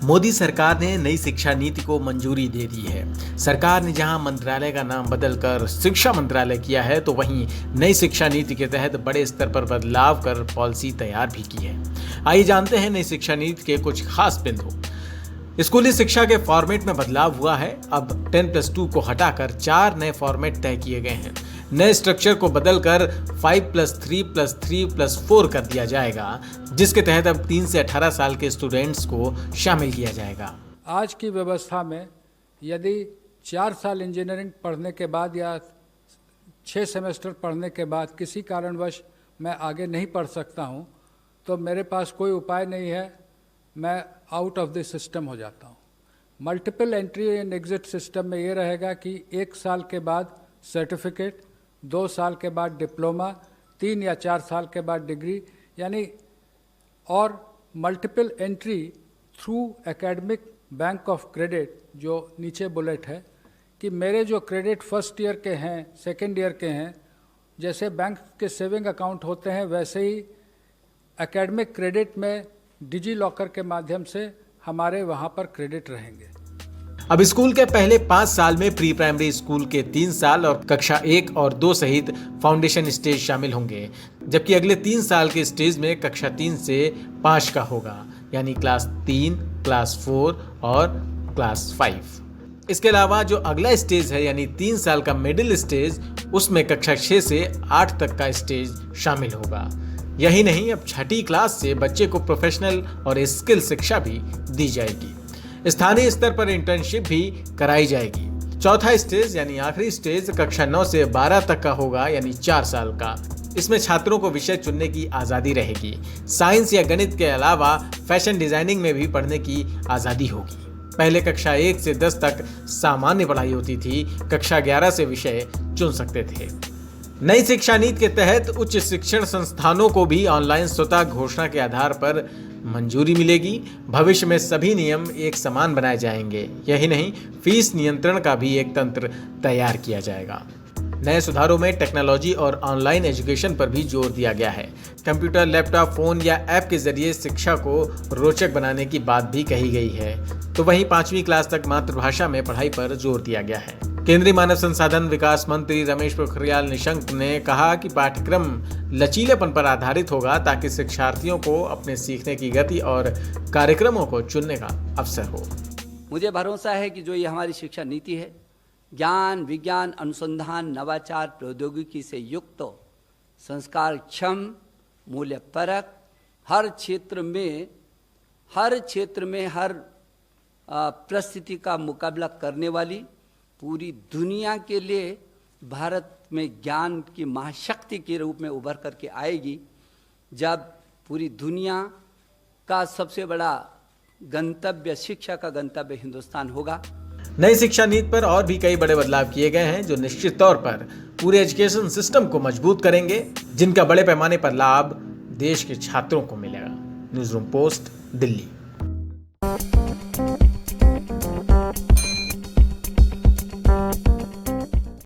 मोदी सरकार ने नई शिक्षा नीति को मंजूरी दे दी है। सरकार ने जहां मंत्रालय का नाम बदलकर शिक्षा मंत्रालय किया है, तो वहीं नई शिक्षा नीति के तहत बड़े स्तर पर बदलाव कर पॉलिसी तैयार भी की है। आइए जानते हैं नई शिक्षा नीति के कुछ खास बिंदु। स्कूली शिक्षा के फॉर्मेट में बदलाव हुआ है। अब 10+2 को हटाकर 4 नए फॉर्मेट तय किए गए हैं। नए स्ट्रक्चर को बदलकर 5+3+3+4 कर दिया जाएगा, जिसके तहत अब 3 से 18 साल के स्टूडेंट्स को शामिल किया जाएगा। आज की व्यवस्था में यदि 4 साल इंजीनियरिंग पढ़ने के बाद या 6 सेमेस्टर पढ़ने के बाद किसी कारणवश मैं आगे नहीं पढ़ सकता हूं, तो मेरे पास कोई उपाय नहीं है, मैं आउट ऑफ द सिस्टम हो जाता हूं। Multiple entry and exit system में ये रहेगा कि 1 साल के बाद सर्टिफिकेट, 2 साल के बाद डिप्लोमा, 3 या 4 साल के बाद डिग्री, यानी और multiple entry through academic bank of credit, जो नीचे बुलेट है कि मेरे जो क्रेडिट फर्स्ट ईयर के हैं, सेकेंड ईयर के हैं, जैसे बैंक के सेविंग अकाउंट होते हैं, वैसे ही एकेडमिक क्रेडिट में डिजी लॉकर के माध्यम से हमारे वहाँ पर क्रेडिट रहेंगे। अब स्कूल के पहले 5 साल में प्री प्राइमरी स्कूल के 3 साल और कक्षा 1 और 2 सहित फाउंडेशन स्टेज शामिल होंगे, जबकि अगले 3 साल के स्टेज में कक्षा 3 से 5 का होगा, यानी क्लास 3, क्लास 4 और क्लास 5। इसके अलावा जो अगला स्टेज है यानी 3 साल का मिडिल स्टेज, उसमें कक्षा 6 से 8 तक का स्टेज शामिल होगा। यही नहीं, अब 6ठी क्लास से बच्चे को प्रोफेशनल और स्किल शिक्षा भी दी जाएगी। स्थानीय स्तर पर इंटर्नशिप भी कराई जाएगी। चौथा स्टेज यानी आखिरी स्टेज कक्षा 9 से 12 तक का होगा, यानी 4 साल का। इसमें छात्रों को विषय चुनने की आज़ादी रहेगी। साइंस या गणित के अलावा फैशन डिजाइनिंग में भी पढ़ने की आज़ादी होगी। पहले कक्षा 1 से 10 तक सामान्य पढ़ाई होती थी, कक्षा 11 से विषय चुन सकते थे। नई शिक्षा नीति के तहत उच्च शिक्षण संस्थानों को भी ऑनलाइन स्वतः घोषणा के आधार पर मंजूरी मिलेगी। भविष्य में सभी नियम एक समान बनाए जाएंगे। यही नहीं, फीस नियंत्रण का भी एक तंत्र तैयार किया जाएगा। नए सुधारों में टेक्नोलॉजी और ऑनलाइन एजुकेशन पर भी जोर दिया गया है। कंप्यूटर, लैपटॉप, फोन या ऐप के जरिए शिक्षा को रोचक बनाने की बात भी कही गई है। तो वहीं 5वीं क्लास तक मातृभाषा में पढ़ाई पर जोर दिया गया है। केंद्रीय मानव संसाधन विकास मंत्री रमेश पोखरियाल निशंक ने कहा कि पाठ्यक्रम लचीलेपन पर आधारित होगा, ताकि शिक्षार्थियों को अपने सीखने की गति और कार्यक्रमों को चुनने का अवसर हो। मुझे भरोसा है कि जो ये हमारी शिक्षा नीति है, ज्ञान, विज्ञान, अनुसंधान, नवाचार, प्रौद्योगिकी से युक्त, संस्कारक्षम, मूल्यपरक, हर क्षेत्र में हर परिस्थिति का मुकाबला करने वाली, पूरी दुनिया के लिए भारत में ज्ञान की महाशक्ति के रूप में उभर करके आएगी, जब पूरी दुनिया का सबसे बड़ा गंतव्य, शिक्षा का गंतव्य हिंदुस्तान होगा। नई शिक्षा नीति पर और भी कई बड़े बदलाव किए गए हैं, जो निश्चित तौर पर पूरे एजुकेशन सिस्टम को मजबूत करेंगे, जिनका बड़े पैमाने पर लाभ देश के छात्रों को मिलेगा। News room post, Delhi.